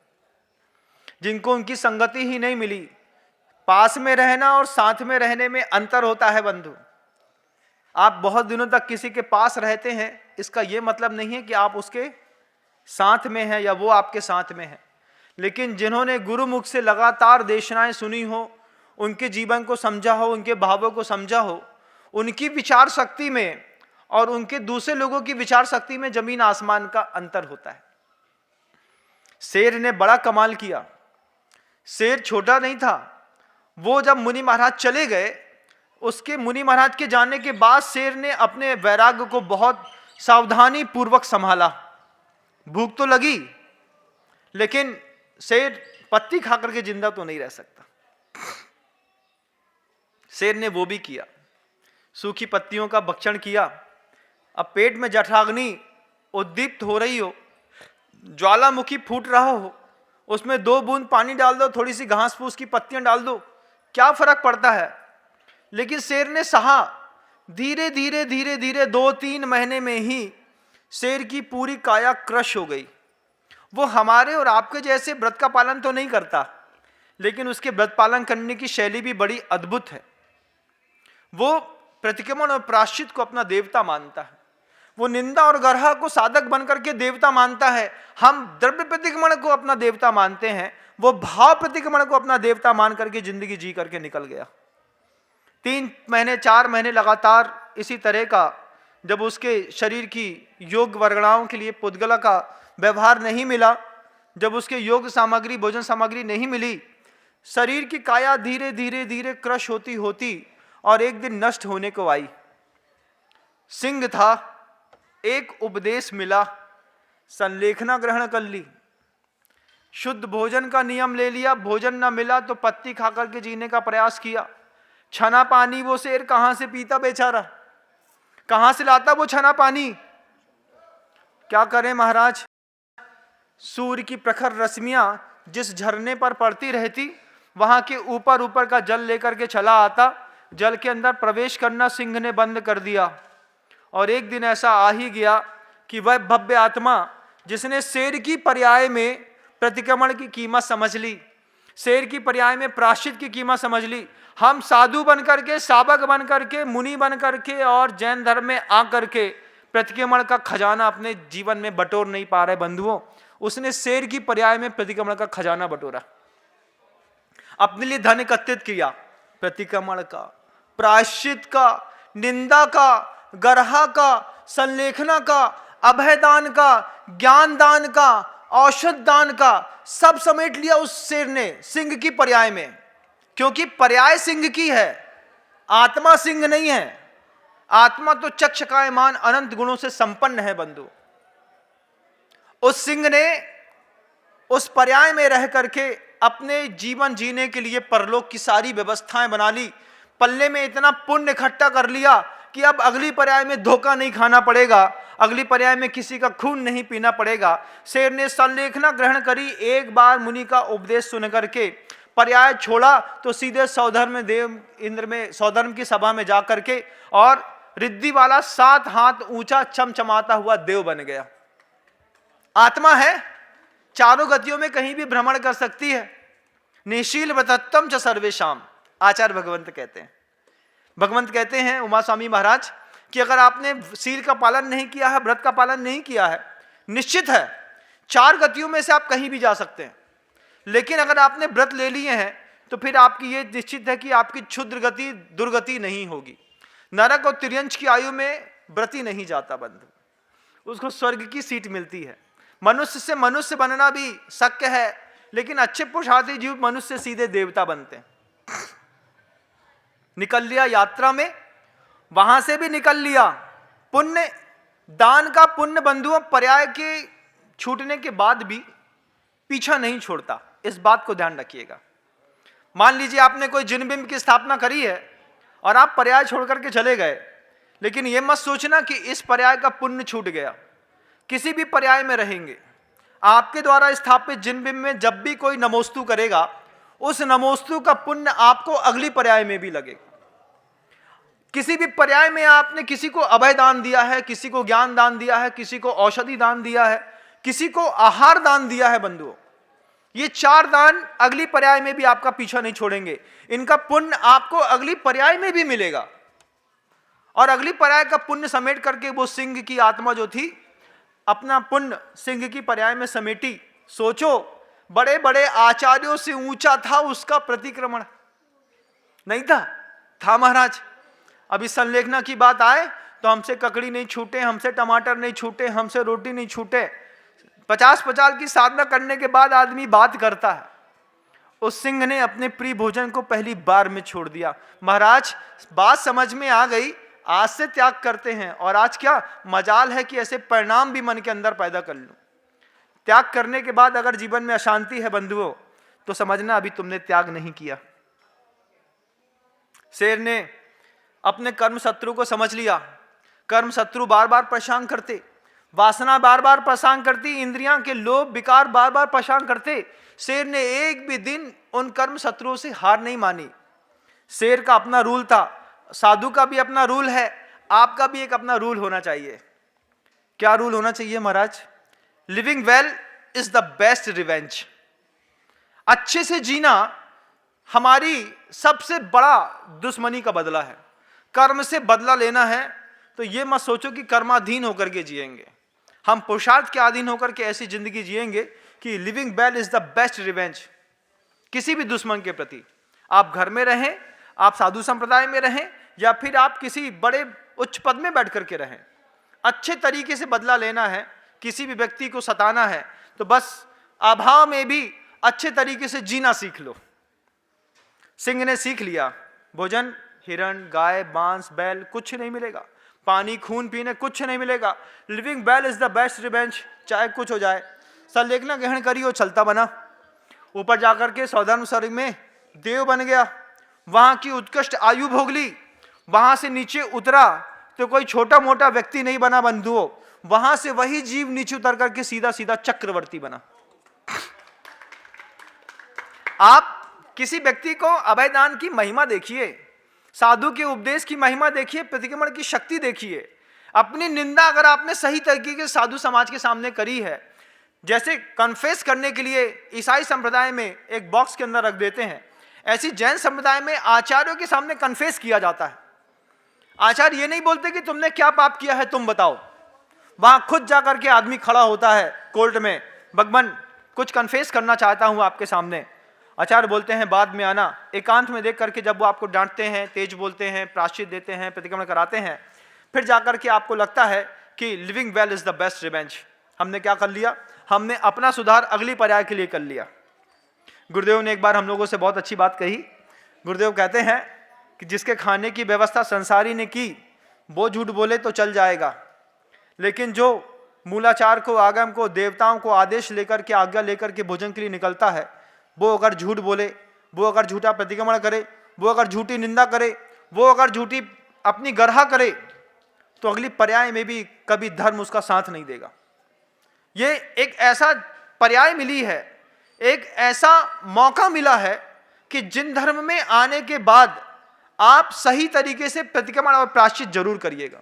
जिनको उनकी संगति ही नहीं मिली। पास में रहना और साथ में रहने में अंतर होता है बंधु। आप बहुत दिनों तक किसी के पास रहते हैं, इसका यह मतलब नहीं है कि आप उसके साथ में हैं या वो आपके साथ में है। लेकिन जिन्होंने गुरुमुख से लगातार देशनाएं सुनी हो, उनके जीवन को समझा हो, उनके भावों को समझा हो, उनकी विचार शक्ति में और उनके दूसरे लोगों की विचार शक्ति में जमीन आसमान का अंतर होता है। शेर ने बड़ा कमाल किया। शेर छोटा नहीं था। वो जब मुनि महाराज चले गए, उसके मुनि महाराज के जाने के बाद शेर ने अपने वैराग्य को बहुत सावधानी पूर्वक संभाला। भूख तो लगी, लेकिन शेर पत्ती खा करके जिंदा तो नहीं रह सकता। शेर ने वो भी किया, सूखी पत्तियों का भक्षण किया। अब पेट में जठराग्नि उद्दीप्त हो रही हो, ज्वालामुखी फूट रहा हो, उसमें 2 बूंद पानी डाल दो, थोड़ी सी घास फूस की पत्तियां डाल दो, क्या फर्क पड़ता है। लेकिन शेर ने सहा। धीरे धीरे धीरे धीरे 2-3 महीने में ही शेर की पूरी काया क्रश हो गई। वो हमारे और आपके जैसे व्रत का पालन तो नहीं करता, लेकिन उसके व्रत पालन करने की शैली भी बड़ी अद्भुत है। वो प्रतिक्रमण और प्राश्चित को अपना देवता मानता है। वो निंदा और गर्हा को साधक बनकर के देवता मानता है। हम द्रव्य प्रतिक्रमण को अपना देवता मानते हैं, वो भाव प्रतिक्रमण को अपना देवता मान करके जिंदगी जी करके निकल गया। 3 महीने 4 महीने लगातार इसी तरह का, जब उसके शरीर की योग वर्गणाओं के लिए पुद्गला का व्यवहार नहीं मिला, जब उसके योग सामग्री, भोजन सामग्री नहीं मिली, शरीर की काया धीरे धीरे धीरे क्रश होती होती और एक दिन नष्ट होने को आई। सिंह था, एक उपदेश मिला, संलेखना ग्रहण कर ली, शुद्ध भोजन का नियम ले लिया। भोजन ना मिला तो पत्ती खाकर के जीने का प्रयास किया। छना पानी वो शेर कहां से पीता बेचारा, कहां से लाता वो छना पानी। क्या करें महाराज, सूर्य की प्रखर रश्मियां जिस झरने पर पड़ती रहती, वहां के ऊपर ऊपर का जल लेकर के चला आता। जल के अंदर प्रवेश करना सिंह ने बंद कर दिया। और एक दिन ऐसा आ ही गया कि वह भव्य आत्मा जिसने शेर की पर्याय में प्रतिक्रमण की कीमत समझ ली, शेर की पर्याय में प्राश्चित की कीमत समझ ली, हम साधु बन करके, सावक बन करके, मुनि बन करके और जैन धर्म में आ करके प्रतिक्रमण का खजाना अपने जीवन में बटोर नहीं पा रहे बंधुओं, उसने शेर की पर्याय में प्रतिक्रमण का खजाना बटोरा, अपने लिए धन एकत्रित किया, प्रतिक्रमण का, प्रायश्चित का, निंदा का, गर्हा का, संलेखना का, अभयदान का, ज्ञान दान का, औषध दान का, सब समेट लिया उस शेर ने सिंह की पर्याय में। क्योंकि पर्याय सिंह की है, आत्मा सिंह नहीं है। आत्मा तो चक्षकायमान अनंत गुणों से संपन्न है बंधु। उस सिंह ने उस पर्याय में रह करके अपने जीवन जीने के लिए परलोक की सारी व्यवस्थाएं बना ली, पल्ले में इतना पुण्य इकट्ठा कर लिया कि अब अगली पर्याय में धोखा नहीं खाना पड़ेगा, अगली पर्याय में किसी का खून नहीं पीना पड़ेगा। शेर ने संलेखना ग्रहण करी, एक बार मुनि का उपदेश सुन करके पर्याय छोड़ा तो सीधे सौधर्म देव इंद्र में सौधर्म की सभा में जा करके और रिद्धि वाला 7 हाथ ऊंचा चमचमाता हुआ देव बन गया। आत्मा है, चारों गतियों में कहीं भी भ्रमण कर सकती है। निशील व्रतत्वम च सर्वेशाम, आचार्य भगवंत कहते हैं। भगवंत कहते हैं उमा स्वामी महाराज कि अगर आपने शील का पालन नहीं किया है, व्रत का पालन नहीं किया है, निश्चित है 4 गतियों में से आप कहीं भी जा सकते हैं। लेकिन अगर आपने व्रत ले लिए हैं तो फिर आपकी ये निश्चित है कि आपकी क्षुद्र गति दुर्गति नहीं होगी। नरक और तिर्यंश की आयु में व्रती नहीं जाता बंधु, उसको स्वर्ग की सीट मिलती है। मनुष्य से मनुष्य बनना भी शक्य है, लेकिन अच्छे पुरुषार्थी जीव मनुष्य से सीधे देवता बनते हैं। निकल लिया यात्रा में, वहां से भी निकल लिया। पुण्य दान का पुण्य बंधुओं पर्याय के छूटने के बाद भी पीछा नहीं छोड़ता, इस बात को ध्यान रखिएगा। मान लीजिए आपने कोई जिन बिंब की स्थापना करी है और आप पर्याय छोड़ करके चले गए, लेकिन यह मत सोचना कि इस पर्याय का पुण्य छूट गया। किसी भी पर्याय में रहेंगे, आपके द्वारा स्थापित जिन बिंब में जब भी कोई नमोस्तु करेगा, उस नमोस्तु का पुण्य आपको अगली पर्याय में भी लगेगा। किसी भी पर्याय में आपने किसी को अभय दान दिया है, किसी को ज्ञान दान दिया है, किसी को औषधि दान दिया है, किसी को आहार दान दिया है बंधुओं, ये 4 दान अगली पर्याय में भी आपका पीछा नहीं छोड़ेंगे। इनका पुण्य आपको अगली पर्याय में भी मिलेगा। और अगली पर्याय का पुण्य समेट करके वो सिंह की आत्मा जो थी, अपना पुण्य सिंह की पर्याय में समेटी। सोचो, बड़े बड़े आचार्यों से ऊंचा था उसका प्रतिक्रमण, नहीं था महाराज। अभी संलेखना की बात आए तो हमसे ककड़ी नहीं छूटे, हमसे टमाटर नहीं छूटे, हमसे रोटी नहीं छूटे। 50 की साधना करने के बाद आदमी बात करता है। उस सिंह ने अपने प्रिय भोजन को पहली बार में छोड़ दिया। महाराज बात समझ में आ गई, आज से त्याग करते हैं। और आज क्या मजाल है कि ऐसे परिणाम भी मन के अंदर पैदा कर लूं। त्याग करने के बाद अगर जीवन में अशांति है बंधुओं, तो समझना अभी तुमने त्याग नहीं किया। शेर ने अपने कर्म शत्रु को समझ लिया। कर्म शत्रु बार बार परेशान करते, वासना बार बार परेशान करती, इंद्रियां के लोभ विकार बार बार परेशान करते। शेर ने एक भी दिन उन कर्म शत्रुओं से हार नहीं मानी। शेर का अपना रूल था, साधु का भी अपना रूल है, आपका भी एक अपना रूल होना चाहिए। क्या रूल होना चाहिए महाराज? Living well is the best revenge. अच्छे से जीना हमारी सबसे बड़ा दुश्मनी का बदला है। कर्म से बदला लेना है तो ये मत सोचो कि कर्माधीन होकर के जिएंगे। हम पुरुषार्थ के अधीन होकर के ऐसी जिंदगी जिएंगे कि living well is the best revenge. किसी भी दुश्मन के प्रति, आप घर में रहें, आप साधु संप्रदाय में रहें, या फिर आप किसी बड़े उच्च पद में बैठ करके रहें, अच्छे तरीके से बदला लेना है। किसी भी व्यक्ति को सताना है तो बस अभाव में भी अच्छे तरीके से जीना सीख लो। सिंह ने सीख लिया, भोजन हिरण गाय बांस बैल कुछ नहीं मिलेगा, पानी खून पीने कुछ नहीं मिलेगा। Living well is the best revenge, चाहे कुछ हो जाए। संलेखना ग्रहण करी और चलता बना। ऊपर जाकर के सौधर्म स्वर्ग में देव बन गया, वहां की उत्कृष्ट आयु भोग ली। वहां से नीचे उतरा तो कोई छोटा मोटा व्यक्ति नहीं बना बंधुओं, वहां से वही जीव नीचे उतर करके सीधा सीधा चक्रवर्ती बना। आप किसी व्यक्ति को अभयदान की महिमा देखिए, साधु के उपदेश की महिमा देखिए, प्रतिक्रमण की शक्ति देखिए। अपनी निंदा अगर आपने सही तरीके के साधु समाज के सामने करी है, जैसे कन्फेस करने के लिए ईसाई संप्रदाय में एक बॉक्स के अंदर रख देते हैं, ऐसी जैन संप्रदाय में आचार्यों के सामने कन्फेस किया जाता है। आचार्य ये नहीं बोलते कि तुमने क्या पाप किया है तुम बताओ, वहां खुद जाकर के आदमी खड़ा होता है कोर्ट में, भगवान कुछ कन्फेस करना चाहता हूं आपके सामने। आचार्य बोलते हैं बाद में आना। एकांत में देख करके जब वो आपको डांटते हैं, तेज बोलते हैं, प्रायश्चित देते हैं, प्रतिक्रमण कराते हैं, फिर जाकर के आपको लगता है कि living well is the best revenge. हमने क्या कर लिया, हमने अपना सुधार अगली पर्याय के लिए कर लिया। गुरुदेव ने एक बार हम लोगों से बहुत अच्छी बात कही। गुरुदेव कहते हैं कि जिसके खाने की व्यवस्था संसारी ने की वो झूठ बोले तो चल जाएगा, लेकिन जो मूलाचार को, आगम को, देवताओं को आदेश लेकर के, आज्ञा लेकर के भोजन के लिए निकलता है, वो अगर झूठ बोले, वो अगर झूठा प्रतिक्रमण करे, वो अगर झूठी निंदा करे, वो अगर झूठी अपनी गर्हा करे, तो अगली पर्याय में भी कभी धर्म उसका साथ नहीं देगा। ये एक ऐसा पर्याय मिली है, एक ऐसा मौका मिला है कि जिन धर्म में आने के बाद आप सही तरीके से प्रतिक्रमण और प्रायश्चित जरूर करिएगा।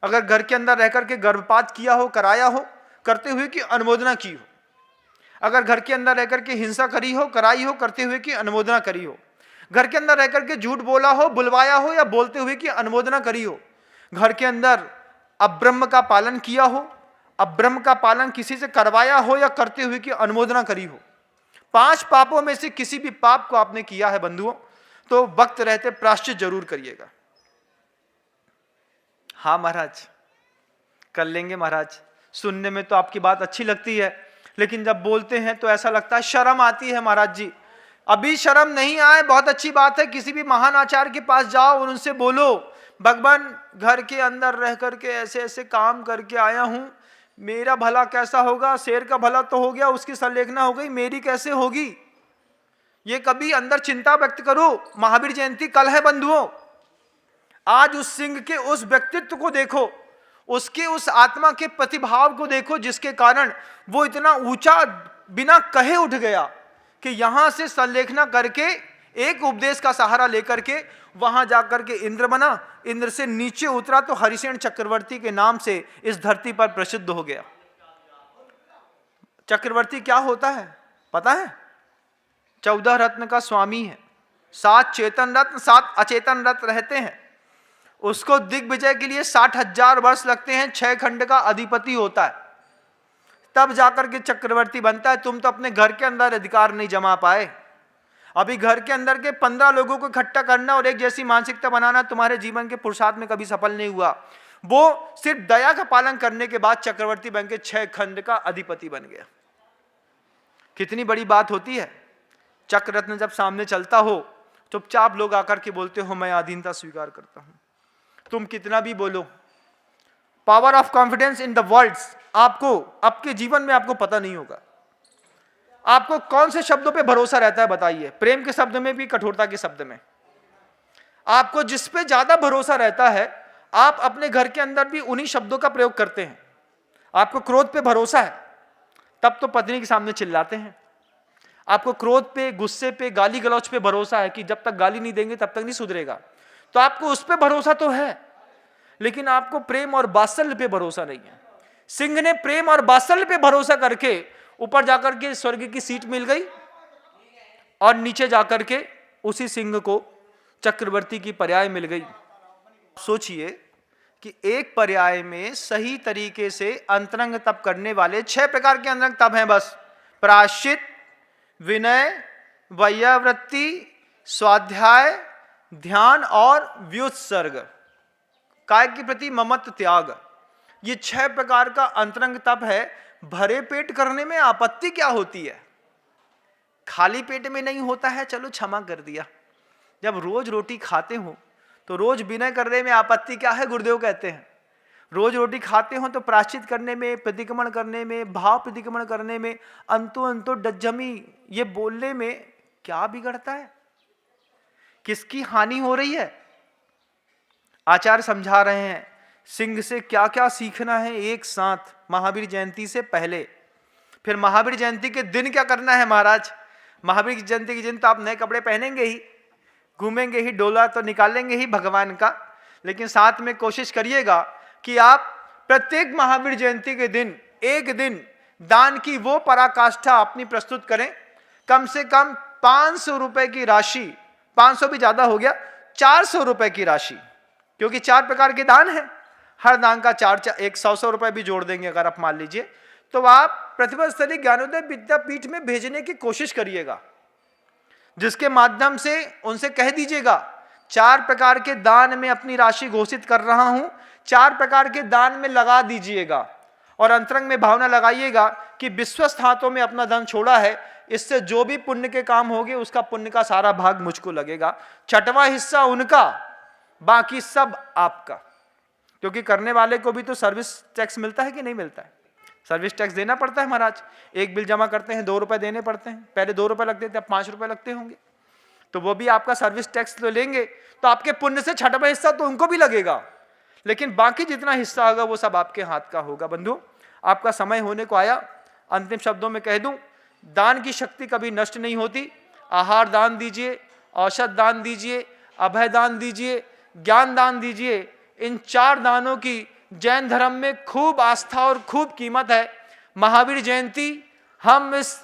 अगर घर के अंदर रहकर के गर्भपात किया हो, कराया हो, करते हुए की अनुमोदना की हो, अगर घर के अंदर रहकर के हिंसा करी हो, कराई हो, करते हुए की अनुमोदना करी हो, घर के अंदर रहकर के झूठ बोला हो, बुलवाया हो या बोलते हुए की अनुमोदना करी हो, घर के अंदर अब्रह्म का पालन किया हो, अब्रह्म का पालन किसी से करवाया हो या करते हुए की अनुमोदना करी हो, 5 पापों में से किसी भी पाप को आपने किया है बंधुओं, तो वक्त रहते प्रायश्चित जरूर करिएगा। हाँ महाराज, कर लेंगे महाराज। सुनने में तो आपकी बात अच्छी लगती है, लेकिन जब बोलते हैं तो ऐसा लगता है, शर्म आती है महाराज जी। अभी शर्म नहीं आए, बहुत अच्छी बात है। किसी भी महान आचार्य के पास जाओ और उनसे बोलो, भगवान घर के अंदर रह करके ऐसे ऐसे काम करके आया हूं, मेरा भला कैसा होगा? शेर का भला तो हो गया, उसकी संलेखना हो गई, मेरी कैसे होगी? ये कभी अंदर चिंता व्यक्त करो। महावीर जयंती कल है बंधुओं। आज उस सिंह के उस व्यक्तित्व को देखो, उसके उस आत्मा के प्रतिभाव को देखो, जिसके कारण वो इतना ऊंचा बिना कहे उठ गया कि यहां से संलेखना करके एक उपदेश का सहारा लेकर के वहां जाकर के इंद्र बना, इंद्र से नीचे उतरा तो हरिसेन चक्रवर्ती के नाम से इस धरती पर प्रसिद्ध हो गया। चक्रवर्ती क्या होता है पता है? 14 रत्न का स्वामी है। 7 चेतन रत्न, 7 अचेतन रत्न रहते हैं। उसको दिग्विजय के लिए 60,000 वर्ष लगते हैं। 6 खंड का अधिपति होता है, तब जाकर के चक्रवर्ती बनता है। तुम तो अपने घर के अंदर अधिकार नहीं जमा पाए। अभी घर के अंदर के 15 लोगों को इकट्ठा करना और एक जैसी मानसिकता बनाना तुम्हारे जीवन के पुरुषार्थ में कभी सफल नहीं हुआ। वो सिर्फ दया का पालन करने के बाद चक्रवर्ती बन के 6 खंड का अधिपति बन गया। कितनी बड़ी बात होती है। चक्र रत्न जब सामने चलता हो, चुपचाप लोग आकर के बोलते हो मैं अधीनता स्वीकार करता हूं। तुम कितना भी बोलो, power of confidence in the words आपको आपके जीवन में आपको पता नहीं होगा। आपको कौन से शब्दों पे भरोसा रहता है बताइए? प्रेम के शब्द में भी, कठोरता के शब्द में। आपको जिस पे ज्यादा भरोसा रहता है, आप अपने घर के अंदर भी उन्हीं शब्दों का प्रयोग करते हैं। आपको क्रोध पे भरोसा है, तब तो पत्नी के सामने चिल्लाते हैं। आपको क्रोध पे, गुस्से पे, गाली गलौच पे भरोसा है कि जब तक गाली नहीं देंगे तब तक नहीं सुधरेगा, तो आपको उस पे भरोसा तो है, लेकिन आपको प्रेम और वात्सल्य पे भरोसा नहीं है। सिंह ने प्रेम और वात्सल्य पे भरोसा करके ऊपर जाकर के स्वर्ग की सीट मिल गई, और नीचे जाकर के उसी सिंह को चक्रवर्ती की पर्याय मिल गई। सोचिए कि एक पर्याय में सही तरीके से अंतरंग तप करने वाले 6 प्रकार के अंतरंग तप हैं बस। प्रायश्चित, विनय, वैयावृत्ति, स्वाध्याय, ध्यान और व्युत्सर्ग, काय के प्रति ममत्व त्याग। ये 6 प्रकार का अंतरंग तप है। भरे पेट करने में आपत्ति क्या होती है? खाली पेट में नहीं होता है, चलो क्षमा कर दिया। जब रोज रोटी खाते हो तो रोज विनय करने में आपत्ति क्या है? गुरुदेव कहते हैं रोज रोटी खाते हो तो प्रायश्चित करने में, प्रतिक्रमण करने में, भाव प्रतिक्रमण करने में, अंतो डज्जमी ये बोलने में क्या बिगड़ता है? किसकी हानि हो रही है? आचार्य समझा रहे हैं सिंह से क्या क्या सीखना है एक साथ महावीर जयंती से पहले। फिर महावीर जयंती के दिन क्या करना है महाराज? महावीर जयंती के दिन तो आप नए कपड़े पहनेंगे ही, घूमेंगे ही, डोला तो निकालेंगे ही भगवान का, लेकिन साथ में कोशिश करिएगा कि आप प्रत्येक महावीर जयंती के दिन एक दिन दान की वो पराकाष्ठा अपनी प्रस्तुत करें। कम से कम 500 रुपए की राशि, 500 भी ज्यादा हो गया, 400 रुपए की राशि, क्योंकि 4 प्रकार के दान है। हर दान का 100 रुपए भी जोड़ देंगे अगर आप मान लीजिए, तो आप प्रतिभा स्थली ज्ञानोदय विद्यापीठ में भेजने की कोशिश करिएगा, जिसके माध्यम से उनसे कह दीजिएगा 4 प्रकार के दान में अपनी राशि घोषित कर रहा हूं, 4 प्रकार के दान में लगा दीजिएगा और अंतरंग में भावना लगाइएगा कि विश्वस्त हाथों में अपना धन छोड़ा है, इससे जो भी पुण्य के काम होंगे उसका पुण्य का सारा भाग मुझको लगेगा, 6वां हिस्सा उनका, बाकी सब आपका। क्योंकि करने वाले को भी तो सर्विस टैक्स मिलता है कि नहीं मिलता है? सर्विस टैक्स देना पड़ता है महाराज। एक बिल जमा करते हैं 2 रुपए देने पड़ते हैं, पहले 2 रुपए लगते थे, अब 5 रुपए लगते होंगे, तो वो भी आपका सर्विस टैक्स तो लेंगे, तो आपके पुण्य से 6वां हिस्सा तो उनको भी लगेगा, लेकिन बाकी जितना हिस्सा होगा वो सब आपके हाथ का होगा। बंधु, आपका समय होने को आया। अंतिम शब्दों में कह दूं, दान की शक्ति कभी नष्ट नहीं होती। आहार दान दीजिए, औषध दान दीजिए, अभय दान दीजिए, ज्ञान दान दीजिए। इन 4 दानों की जैन धर्म में खूब आस्था और खूब कीमत है। महावीर जयंती हम इस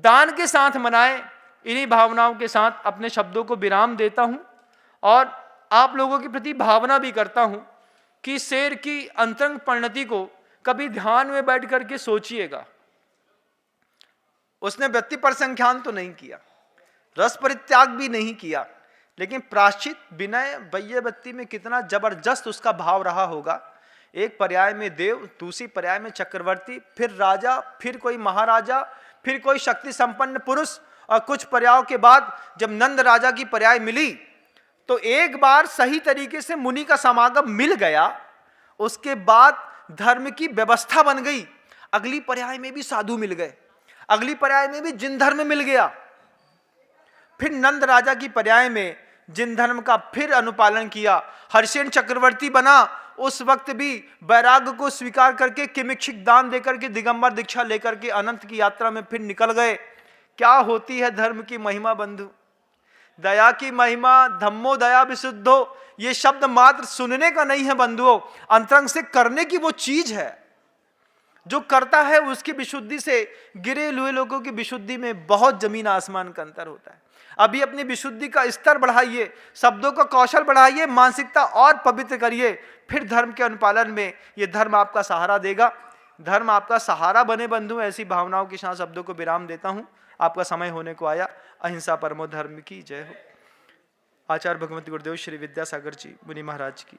दान के साथ मनाएं। इन्हीं भावनाओं के साथ अपने शब्दों को विराम देता हूं और आप लोगों के प्रति भावना भी करता हूं कि शेर की अंतरंग परिणति को कभी ध्यान में बैठ करके सोचिएगा। उसने व्यक्ति परिसंख्यान तो नहीं किया, रस परित्याग भी नहीं किया, लेकिन प्राश्चित विनय वैयवत्ति में कितना जबरदस्त उसका भाव रहा होगा। एक पर्याय में देव, दूसरी पर्याय में चक्रवर्ती, फिर राजा, फिर कोई महाराजा, फिर कोई शक्ति संपन्न पुरुष, और कुछ पर्यायों के बाद जब नंद राजा की पर्याय मिली तो एक बार सही तरीके से मुनि का समागम मिल गया, उसके बाद धर्म की व्यवस्था बन गई। अगली पर्याय में भी साधु मिल गए, अगली पर्याय में भी जिन धर्म मिल गया। फिर नंद राजा की पर्याय में जिन धर्म का फिर अनुपालन किया, हर्षेन चक्रवर्ती बना, उस वक्त भी वैराग्य को स्वीकार करके किमिक्षिक दान देकर के दिगंबर दीक्षा लेकर के अनंत की यात्रा में फिर निकल गए। क्या होती है धर्म की महिमा बंधु, दया की महिमा, धम्मो दया विशुद्धो, ये शब्द मात्र सुनने का नहीं है बंधुओं, अंतरंग से करने की वो चीज है। जो करता है उसकी विशुद्धि से गिरे हुए लोगों की विशुद्धि में बहुत जमीन आसमान का अंतर होता है। अभी अपनी विशुद्धि का स्तर बढ़ाइए, शब्दों का कौशल बढ़ाइए, मानसिकता और पवित्र करिए, फिर धर्म के अनुपालन में ये धर्म आपका सहारा देगा। धर्म आपका सहारा बने बंधु, ऐसी भावनाओं के साथ शब्दों को विराम देता हूं। आपका समय होने को आया। अहिंसा परमो धर्म की जय हो। आचार्य भगवंत गुरुदेव श्री विद्यासागर जी मुनि महाराज की।